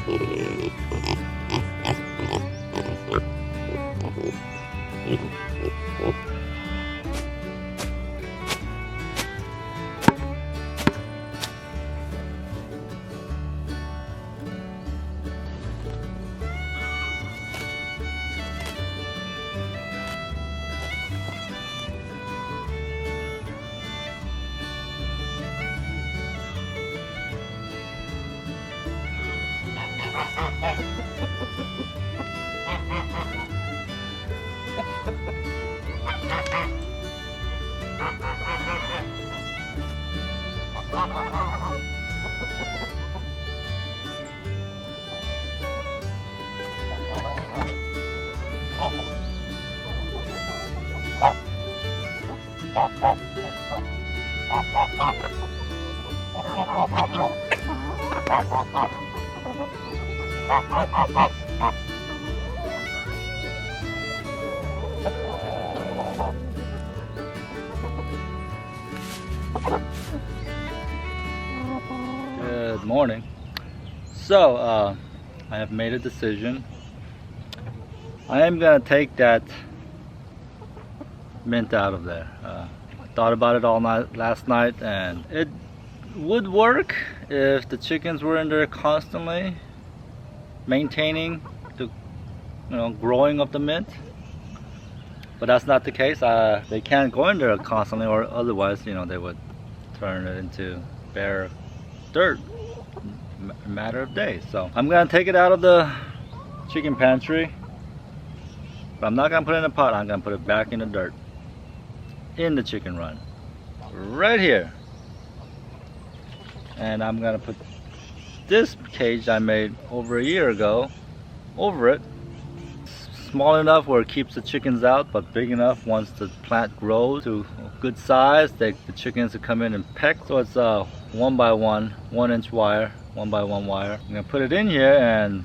Good morning. So I have made a decision. I am gonna take that mint out of there. I thought about it all night last night, and it would work if the chickens were in there constantly maintaining the growing of the mint, but that's not the case. They can't go in there constantly, or otherwise they would turn it into bare dirt in a matter of days. So I'm gonna take it out of the chicken pantry, but I'm not gonna put it in a pot. I'm gonna put it back in the dirt in the chicken run right here, and I'm gonna put this cage I made over a year ago over it. Small enough where it keeps the chickens out, but big enough once the plant grows to a good size, the chickens will come in and peck. So it's 1 by 1, 1 inch wire, 1 by 1 wire. I'm gonna put it in here, and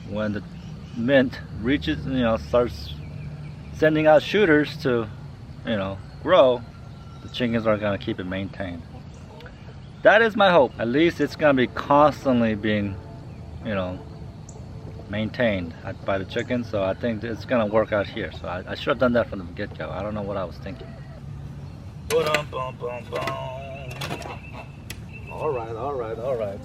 when the mint reaches, starts sending out shooters to, grow, the chickens are gonna keep it maintained. That is my hope. At least it's gonna be constantly being, maintained by the chickens. So I think it's gonna work out here. So I should have done that from the get-go. I don't know what I was thinking. All right.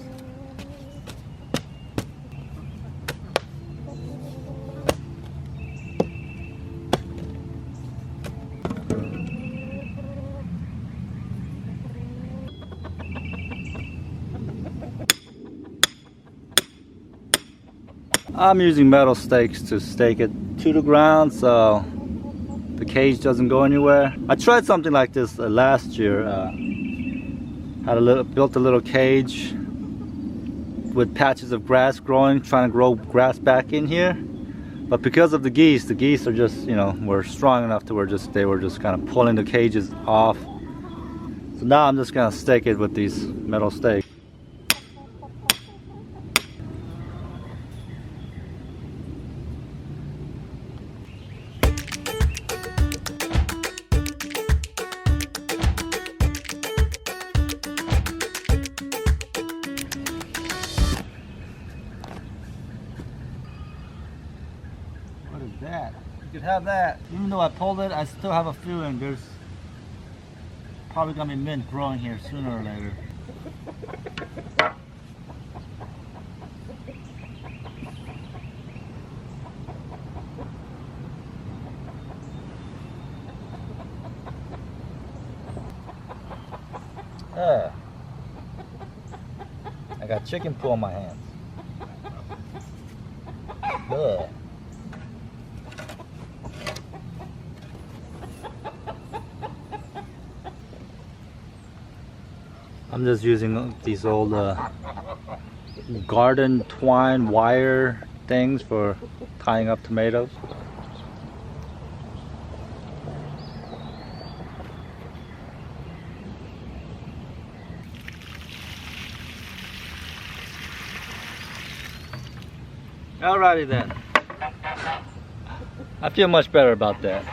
I'm using metal stakes to stake it to the ground so the cage doesn't go anywhere. I tried something like this last year. Built a little cage with patches of grass growing, trying to grow grass back in here. But because of the geese are just, were strong enough to where they were just kind of pulling the cages off. So now I'm just gonna stake it with these metal stakes. What is that? You could have that. Even though I pulled it, I still have a feeling there's probably gonna be mint growing here sooner or later. I got chicken poo on my hands. Ugh. I'm just using these old garden twine wire things for tying up tomatoes. Alrighty then. I feel much better about that.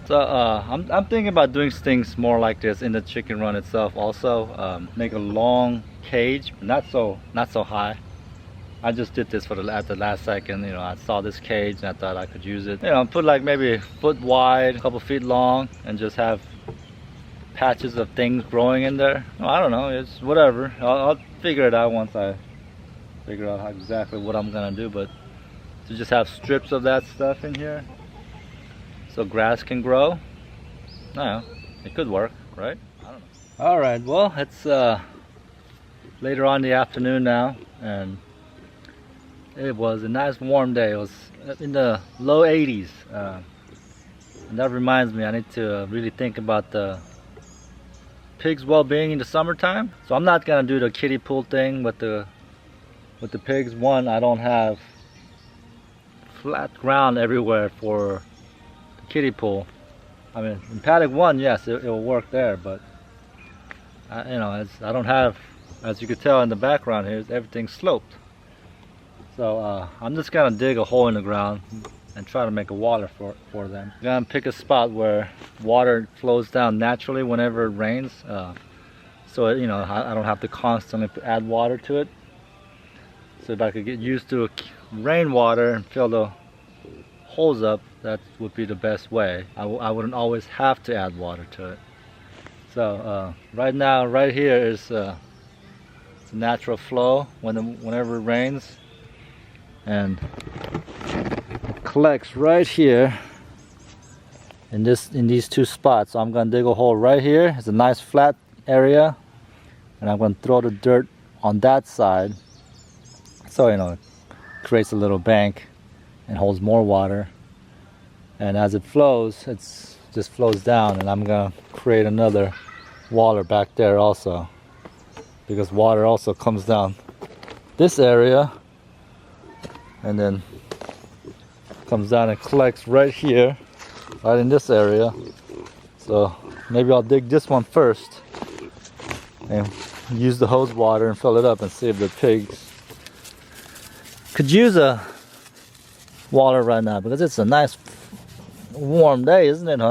So I'm thinking about doing things more like this in the chicken run itself also. Make a long cage, not so high. I just did this at the last second. You know, I saw this cage and I thought I could use it. You know, put like maybe a foot wide, a couple feet long, and just have patches of things growing in there. Well, I don't know, it's whatever. I'll figure it out once I figure out exactly what I'm gonna do, but to just have strips of that stuff in here so grass can grow, no, it could work, right? I don't know. All right, well, it's later on in the afternoon now, and it was a nice warm day. It was in the low 80s, and that reminds me I need to really think about the pigs' well-being in the summertime. So I'm not gonna do the kiddie pool thing with the pigs. One, I don't have flat ground everywhere for the kiddie pool. I mean, in paddock 1, yes, it will work there, but you know, I don't have, as you can tell in the background here, everything's sloped. So I'm just gonna dig a hole in the ground and try to make a water for them. I'm gonna pick a spot where water flows down naturally whenever it rains, so you know, I don't have to constantly add water to it. So if I could get used to rainwater and fill the holes up, that would be the best way. I wouldn't always have to add water to it. So right now, right here is it's a natural flow whenever it rains, and it collects right here in these two spots. So I'm gonna dig a hole right here. It's a nice flat area, and I'm gonna throw the dirt on that side, so you know, it creates a little bank and holds more water. And as it flows, it's just flows down, and I'm gonna create another water back there also, because water also comes down this area and then comes down and collects right here, right in this area. So maybe I'll dig this one first and use the hose water and fill it up and see if the pigs could use a water right now, because it's a nice warm day, isn't it,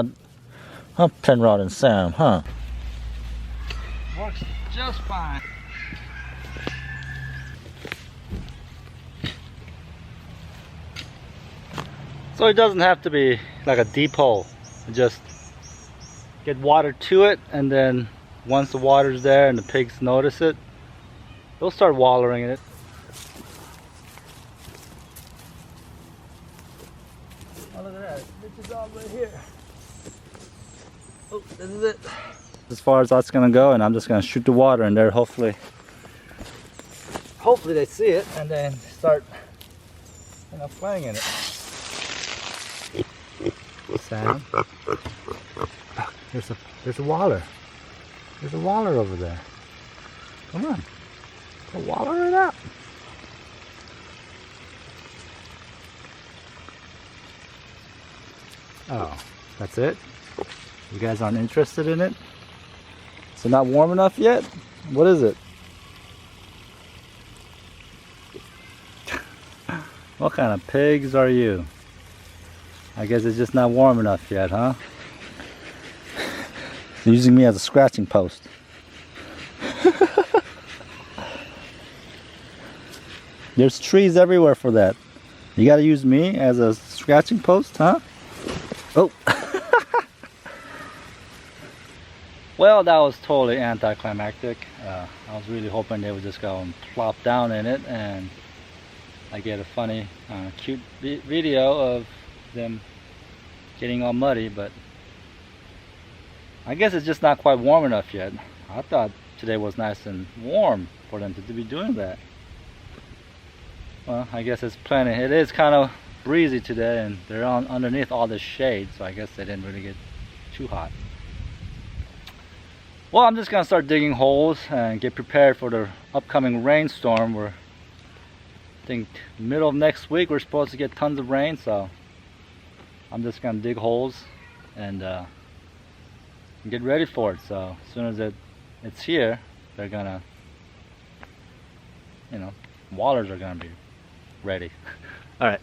huh, Penrod and Sam, huh? Works just fine. So it doesn't have to be like a deep hole. Just get water to it, and then once the water's there and the pigs notice it, they'll start wallowing in it. Oh, look at that. This is all right here. Oh, this is it. As far as that's gonna go, and I'm just gonna shoot the water in there. Hopefully they see it and then start, you know, playing in it. Sam, there's a waller. There's a waller over there. Come on, go waller it up. Oh, that's it? You guys aren't interested in it? Is it not warm enough yet? What is it? What kind of pigs are you? I guess it's just not warm enough yet, huh? They're using me as a scratching post. There's trees everywhere for that. You gotta use me as a scratching post, huh? Oh. Well, that was totally anticlimactic. I was really hoping they would just go and plop down in it and I get a funny, cute video of them getting all muddy, but I guess it's just not quite warm enough yet. I thought today was nice and warm for them to be doing that. Well, I guess it's plenty. It is kind of breezy today, and they're underneath all this shade, so I guess they didn't really get too hot. Well, I'm just gonna start digging holes and get prepared for the upcoming rainstorm. I think middle of next week we're supposed to get tons of rain, so I'm just gonna dig holes and get ready for it. So as soon as it's here, they're gonna, you know, wallers are gonna be ready. All right.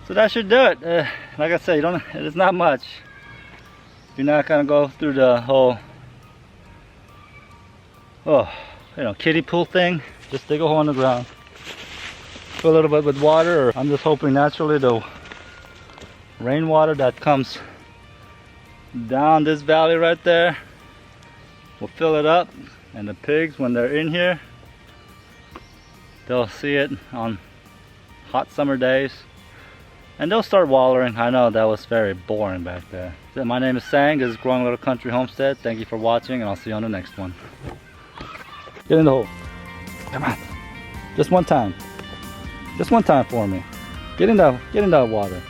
So that should do it. Like I said, it's not much. You're not gonna go through the whole kiddie pool thing. Just dig a hole in the ground, fill a little bit with water, or I'm just hoping naturally the rainwater that comes down this valley right there will fill it up, and the pigs, when they're in here, they'll see it on hot summer days and they'll start wallowing. I know that was very boring back there. So my name is Sang. This is Growing Little Country Homestead. Thank you for watching, and I'll see you on the next one. Get in the hole. Come on. Just one time. Just one time for me. Get in that water.